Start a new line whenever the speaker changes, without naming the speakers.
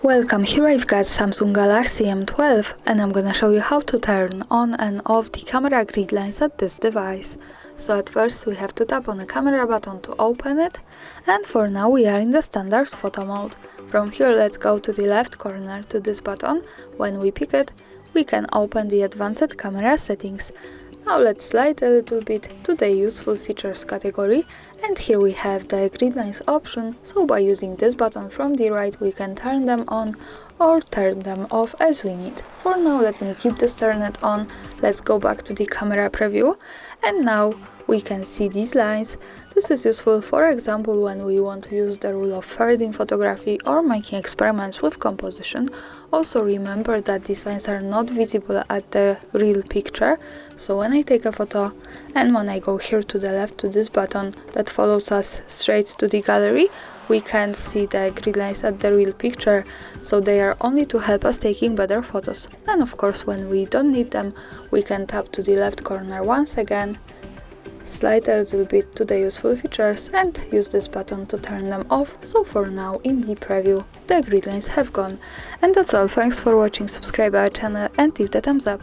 Welcome, here I've got Samsung Galaxy M12 and I'm gonna show you how to turn on and off the camera grid lines at this device. So at first we have to tap on the camera button to open it, and for now we are in the standard photo mode. From here let's go to the left corner to this button. When we pick it, we can open the advanced camera settings. Now let's slide a little bit to the useful features category, and here we have the grid lines option, so by using this button from the right we can turn them on or turn them off as we need. For now let me keep this turned on. Let's go back to the camera preview, and now we can see these lines. This is useful, for example, when we want to use the rule of thirds in photography or making experiments with composition. Also remember that these lines are not visible at the real picture, so when I take a photo and when I go here to the left to this button that follows us straight to the gallery, we can't see the grid lines at the real picture, so they are only to help us taking better photos. And of course when we don't need them, we can tap to the left corner once again, slide a little bit to the useful features and use this button to turn them off. So for now in the preview the grid lines have gone. And that's all, thanks for watching, subscribe our channel and leave the thumbs up.